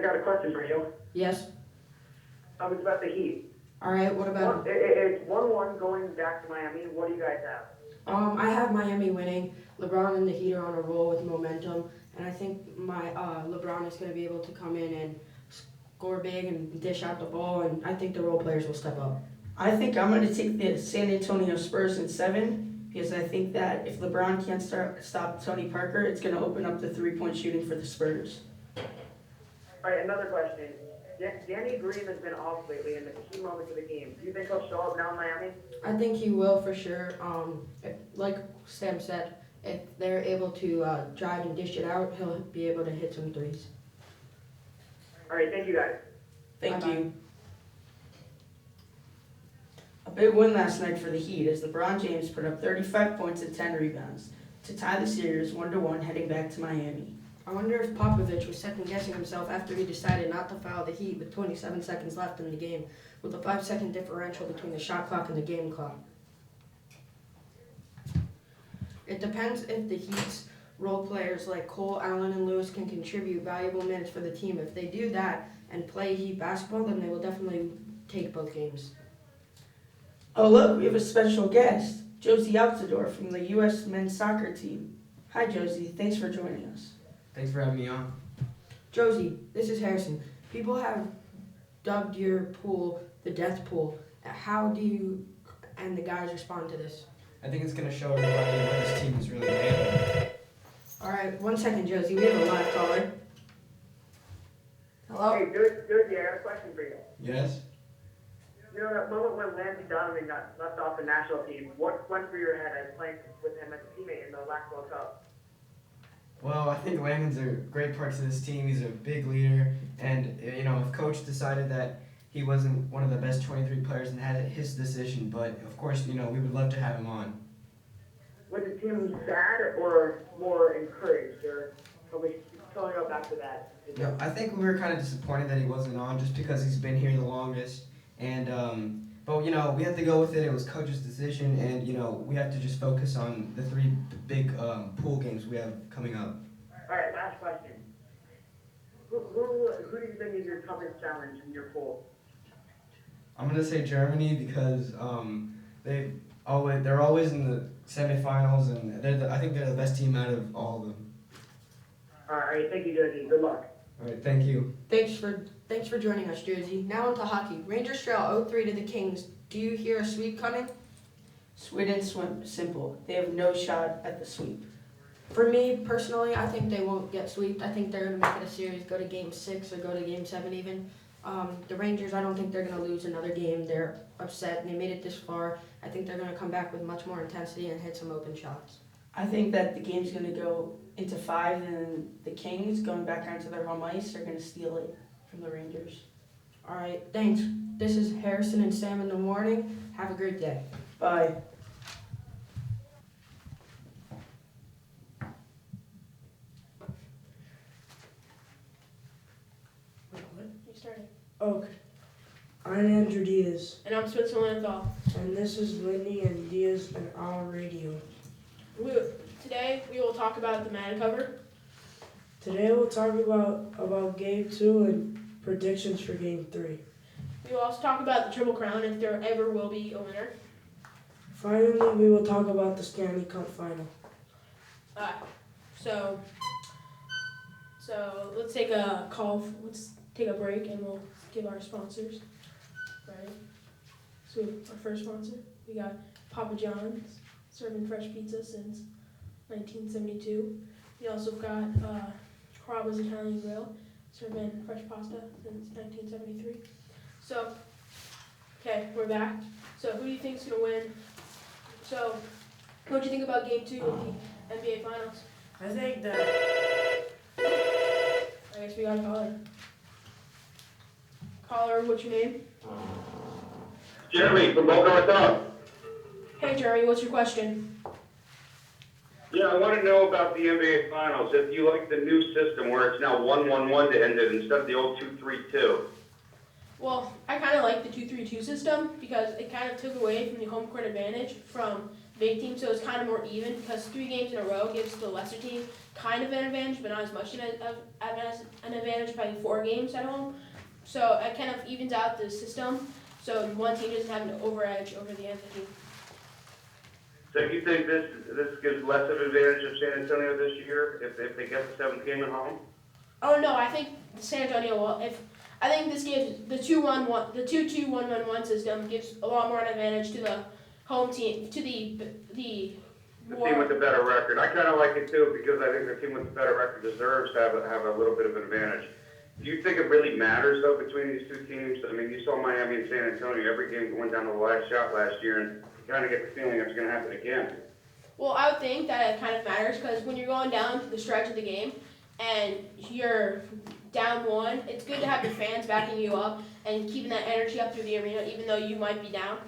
I got a question for you. Yes. It's about the Heat. All right. What about him? It's 1-1 going back to Miami. What do you guys have? I have Miami winning. LeBron and the Heat are on a roll with momentum, and I think my LeBron is going to be able to come in and score big and dish out the ball, and I think the role players will step up. I think I'm going to take the San Antonio Spurs in 7 because I think that if LeBron can't stop Tony Parker, it's going to open up the three-point shooting for the Spurs. All right, another question. Danny Green has been off lately in the key moments of the game. Do you think he'll show up now in Miami? I think he will for sure. Like Sam said, if they're able to drive and dish it out, he'll be able to hit some threes. All right, thank you guys. Thank Bye-bye. you. A big win last night for the Heat as LeBron James put up 35 points and 10 rebounds to tie the series 1-1 heading back to Miami. I wonder if Popovich was second-guessing himself after he decided not to foul the Heat with 27 seconds left in the game, with a 5-second differential between the shot clock and the game clock. It depends if the Heat's role players like Cole, Allen, and Lewis can contribute valuable minutes for the team. If they do that and play Heat basketball, then they will definitely take both games. Oh look, we have a special guest, Josie Altidore from the U.S. men's soccer team. Hi Josie, thanks for joining us. Thanks for having me on. Josie, this is Harrison. People have dubbed your pool the death pool. How do you and the guys respond to this? I think it's going to show everybody what this team is really made of. All right, 1 second, Josie. We have a live caller. Hello? Hey, Josie, I got a question for you. Yes? You know that moment when Landry Donovan got left off the national team, what went through your head as playing with him as a teammate in the last World Cup? Well, I think Landon's a great part to this team. He's a big leader. And, if Coach decided that he wasn't one of the best 23 players and had his decision, but, of course, we would love to have him on. Was the team sad or more encouraged? Or can we go back to that? No, I think we were kind of disappointed that he wasn't on just because he's been here the longest. And, but, we have to go with it. It was Coach's decision, and, we have to just focus on the three big pool games we have coming up. All right, last question. Who do you think is your toughest challenge in your pool? I'm going to say Germany because they're always in the semifinals, and I think they're the best team out of all of them. All right, thank you, Josie. Good luck. All right, thank you. Thanks for joining us, Josie. Now into hockey. Rangers trail 0-3 to the Kings. Do you hear a sweep coming? Sweden swim simple. They have no shot at the sweep. For me, personally, I think they won't get swept. I think they're going to make it a series, go to Game 6 or go to Game 7 even. The Rangers, I don't think they're going to lose another game. They're upset. They made it this far. I think they're going to come back with much more intensity and hit some open shots. I think that the game's going to go into 5, and the Kings, going back onto their home ice, are going to steal it from the Rangers. All right, thanks. This is Harrison and Sam in the morning. Have a great day. Bye. You started. Okay. I'm Andrew Diaz, And I'm Spencer Lanthal. and this is Lindy and Diaz and our radio. Today we will talk about the Madden cover. Today we'll talk about Game 2 and predictions for Game 3. We will also talk about the Triple Crown if there ever will be a winner. Finally, we will talk about the Stanley Cup Final. So let's take a call. Let's take a break and we'll give our sponsors. Right. So our first sponsor, we got Papa John's, serving fresh pizza since 1972. We also got Carrabba's Italian Grill, serving fresh pasta since 1973. So, okay, we're back. So who do you think's gonna win? So, what do you think about Game 2 of the NBA Finals? I think that I guess we got a caller. Caller, what's your name? Jeremy from Boca Raton. Hey Jeremy, what's your question? Yeah, I want to know about the NBA Finals. If you like the new system where it's now 1-1-1 to end it instead of the old 2-3-2. Well, I kind of like the 2-3-2 system because it kind of took away from the home court advantage from big team, so it's kind of more even because 3 games in a row gives the lesser team kind of an advantage, but not as much an advantage, probably 4 games at home. So it kind of evens out the system, so one team doesn't have an over edge over the other team. So you think this gives less of an advantage of San Antonio this year if they get the 7th game at home? Oh no, I think San Antonio will. I think this gives the 2-1-1, the 2-2-1-1-1 system gives a lot more an advantage to the home team, to the more. The team with the better record. I kind of like it too because I think the team with the better record deserves to have a little bit of an advantage. Do you think it really matters though between these 2 teams? I mean, you saw Miami and San Antonio. Every game went down to the last shot last year, and you kind of get the feeling it's going to happen again. Well, I would think that it kind of matters because when you're going down the stretch of the game and you're down 1, it's good to have your fans backing you up and keeping that energy up through the arena, even though you might be down.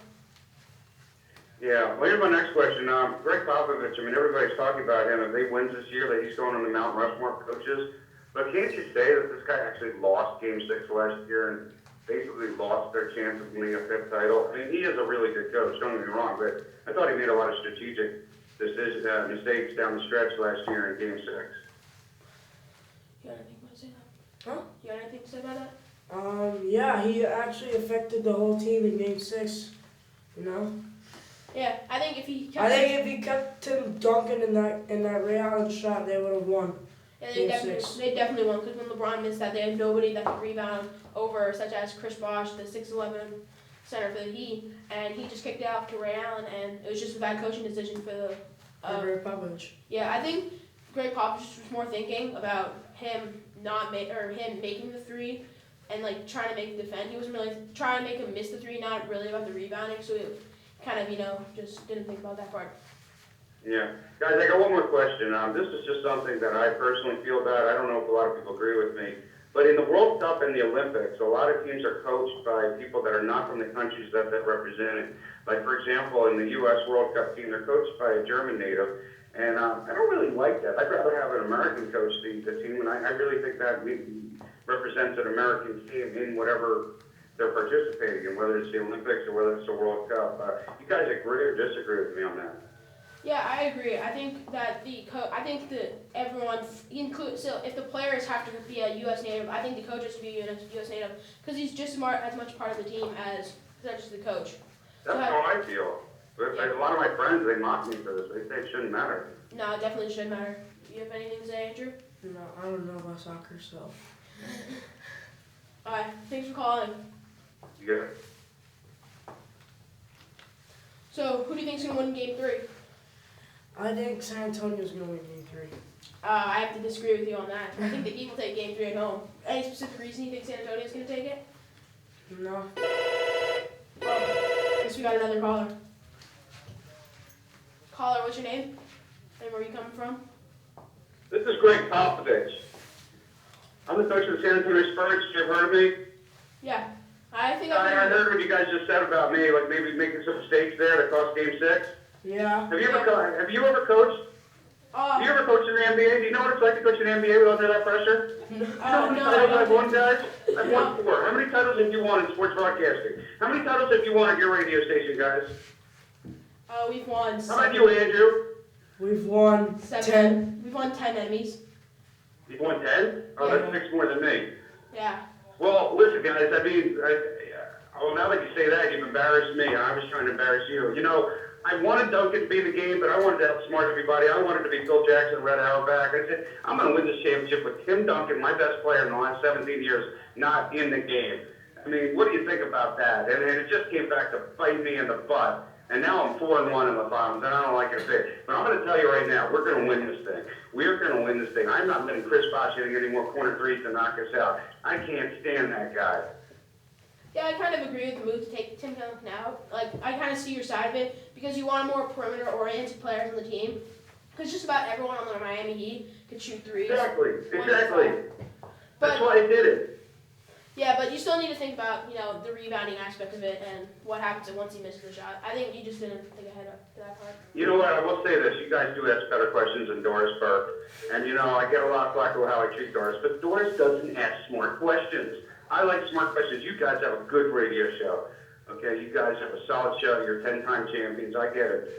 Yeah, well, here's my next question. Greg Popovich, I mean, everybody's talking about him. If they wins this year, that he's going on the Mount Rushmore of coaches. But can't you say that this guy actually lost Game 6 last year and basically lost their chance of winning a 5th title? I mean, he is a really good coach, don't get me wrong, but I thought he made a lot of strategic mistakes down the stretch last year in Game 6. You got anything to say that? Huh? You got anything to say about that? Yeah, he actually affected the whole team in Game 6. You know. Yeah, I think if he kept I think if he kept Tim Duncan in that Ray Allen shot, they would have won. Yeah, Game they definitely won because when LeBron missed that, they had nobody that could rebound over, such as Chris Bosh, the 6'11" center for the Heat, and he just kicked it out to Ray Allen, and it was just a bad coaching decision for the. Greg Popovich. Yeah, I think Greg Popovich was more thinking about him him making the 3, and like trying to make him defend. He wasn't really trying to make him miss the 3, not really about the rebounding. So it kind of just didn't think about that part. Yeah. Guys, I got one more question. This is just something that I personally feel about. I don't know if a lot of people agree with me. But in the World Cup and the Olympics, a lot of teams are coached by people that are not from the countries that they're represented. Like, for example, in the U.S. World Cup team, they're coached by a German native. And I don't really like that. I'd rather have an American coach the team, and I really think that represents an American team in whatever they're participating in, whether it's the Olympics or whether it's the World Cup. You guys agree or disagree with me on that? Yeah, I agree. I think that everyone include so if the players have to be a U.S. native, I think the coach has to be a U.S. native because he's just as much part of the team as such as the coach. That's how I feel. But a lot of my friends, they mock me for this. They say it shouldn't matter. No, it definitely should matter. You have anything to say, Andrew? No, I don't know about soccer, so. All right, thanks for calling. You get it? So, who do you think's gonna win Game 3? I think San Antonio's gonna win Game 3. I have to disagree with you on that. I think the Heat will take Game 3 at home. Any specific reason you think San Antonio's gonna take it? No. Oh, guess we got another caller. Caller, what's your name? And where are you coming from? This is Greg Popovich. I'm the coach of the San Antonio Spurs. You ever heard of me? Yeah, I think I I've heard what you guys just said about me, like maybe making some mistakes there that cost Game 6. Yeah. Have you ever coached? Have you ever coached in the NBA? Do you know what it's like to coach in the NBA without under that pressure? You know how many titles I've won, guys? I've won 4. How many titles have you won in sports broadcasting? How many titles have you won at your radio station, guys? we've won. How about you, Andrew? We've won 7. 10. We've won 10 Emmys. You've won 10? Oh, that's 6 more than me. Yeah. Well, listen, guys, I mean, well, now that you say that, you've embarrassed me. I was trying to embarrass you. You know, I wanted Duncan to be in the game, but I wanted to outsmart everybody. I wanted to be Phil Jackson, Red Auerbach. I said, I'm going to win this championship with Tim Duncan, my best player in the last 17 years, not in the game. I mean, what do you think about that? And it just came back to bite me in the butt. And now I'm 4-1 in the finals, and I don't like it a bit. But I'm going to tell you right now, we're going to win this thing. We're going to win this thing. I'm not letting Chris Bosh hitting any more corner threes to knock us out. I can't stand that guy. Yeah, I kind of agree with the move to take Tim Duncan out. Like, I kind of see your side of it because you want more perimeter-oriented players on the team. Because just about everyone on the Miami Heat could shoot threes. Exactly. But, That's why I did it. Yeah, but you still need to think about, the rebounding aspect of it and what happens once he misses the shot. I think you just didn't think ahead of that part. You know what? I will say this. You guys do ask better questions than Doris Burke. And, I get a lot of flack about how I treat Doris. But Doris doesn't ask smart questions. I like smart questions. You guys have a good radio show. Okay? You guys have a solid show. You're 10-time champions. I get it.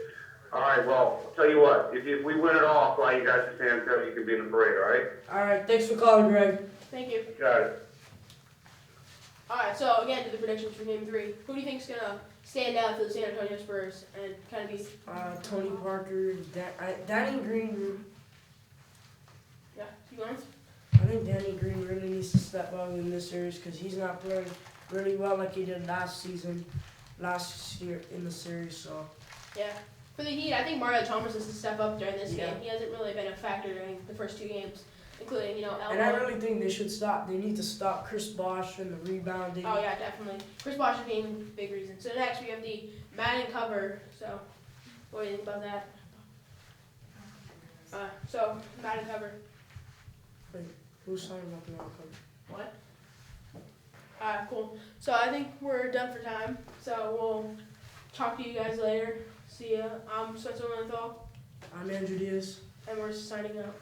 All right, well, I'll tell you what, if we win it all, I'll fly you guys to San Antonio, you can be in the parade, all right? Alright, thanks for calling, Greg. Thank you. Got it. Alright, so again, to the predictions for game 3. Who do you think's gonna stand out for the San Antonio Spurs and kind of be? Tony Parker, Danny Green. Yeah, you going? I think Danny Green really needs to step up in this series because he's not playing really well like he did last year in the series. So Yeah. For the Heat, I think Mario Chalmers has to step up during this Yeah. game. He hasn't really been a factor during the first 2 games, including, and I really think they should stop. They need to stop Chris Bosh and the rebounding. Oh yeah, definitely. Chris Bosh is being a big reason. So next we have the Madden cover. So what do you think about that? So Madden cover. Who's talking about the outcome? What? Cool. So I think we're done for time. So we'll talk to you guys later. See ya. I'm Spencer Linenthal, I'm Andrew Diaz. and we're signing out.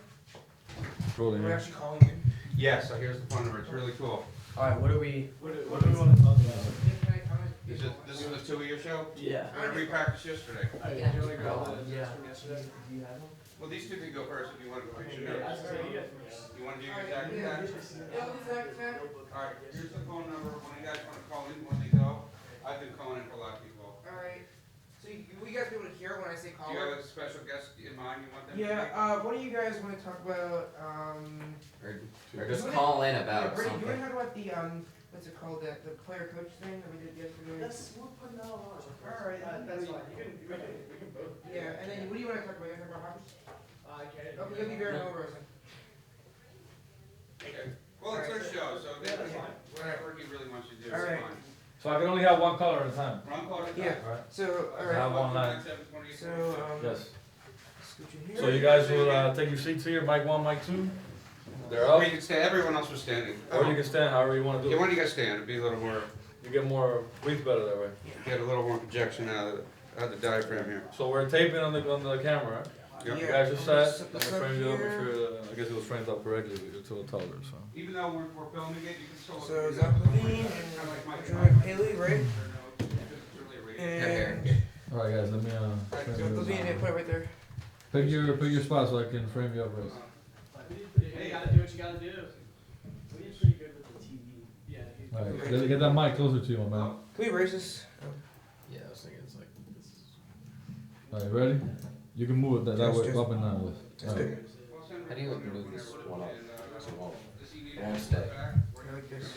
Rolling. We're actually calling you. Yeah, so here's the phone number, it's really cool. Alright, what do we want to talk about? This is the 2 of your show? Yeah. Where did we practice yesterday? Yeah. Well, these two can go first if you want to go. You want to do your exact that? Alright, here's the phone number, when you guys want to call in, when they go. I've been calling in for a lot of people. Alright, so will you guys be able to hear when I say Do call? you have a special guest in mind you want them to Yeah, what do you guys want to talk about, Or just call in about Brady, do you something. want to talk about the, what's it called, the player coach thing that we did yesterday? We're putting that on. Alright, That's fine, we can both. yeah, and then what do you want to talk about? You want to talk about hockey? I can't. Okay, you'll be very well, Rosen. Okay, well, it's their show, so they That's fine. whatever he really wants you to do, Alright. is fine. So I can only have one color at a time. Ron Carter? Yeah. Alright. So, I alright, have one line. so, Yes. scoot you here. So you guys will take your seats here, mic 1, mic 2. They're up. We can stand, everyone else was standing. Or you can stand however you want to Yeah, do why it. don't you guys stand, it'd be a little more, You get more breathe better that way. get a little more projection out of the diaphragm here. So we're taping on the camera. Right? Yep. You guys just sat. Set Let me this up frame you up. Make here. sure. I guess it was framed up correctly. But you're too taller. So. Even though we're filming it, you can still. So, Zach Levine and Jordan Haley, right? And, All right, guys. Let me. so Levine, put it right there. Pick your spot so I can frame you up right. You gotta do what you gotta do. We did pretty good with the TV. Yeah. All right. Get that mic closer to you, my man. Can we erase this? Yeah, I was thinking it's like. All right, ready? You can move it that way, up and down. That's All right. good. How do you move this one up? So it won't. It won't stay. I like this.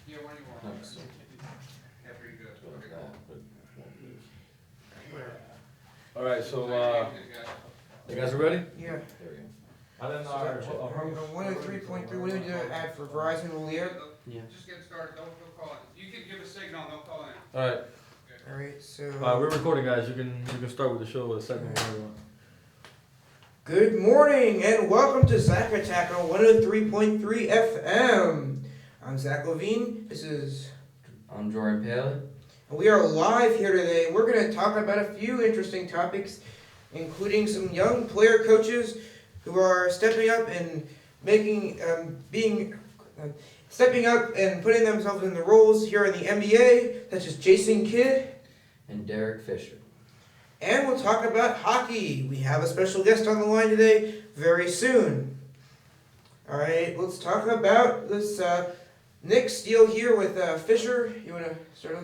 Yeah, when you No, want. it's still Yeah, pretty good. like that, but it won't move. All right. So you guys are ready? Yeah. There we go. I didn't know. 103.3, what do we do to add for Verizon will here? Yeah. Just get started, don't call in. You can give a signal, don't call in. All right. Alright, so. We're recording, guys. You can start with the show with a second whenever you want. Good morning and welcome to Zach Attack on 103.3 FM. I'm Zach Levine. This is. I'm Jordan Paley. We are live here today. We're going to talk about a few interesting topics, including some young player coaches who are stepping up and stepping up and putting themselves in the roles here in the NBA, such as Jason Kidd. And Derek Fisher. And we'll talk about hockey. We have a special guest on the line today very soon. All right, let's talk about this Nick Steele here with Fisher. You want to start on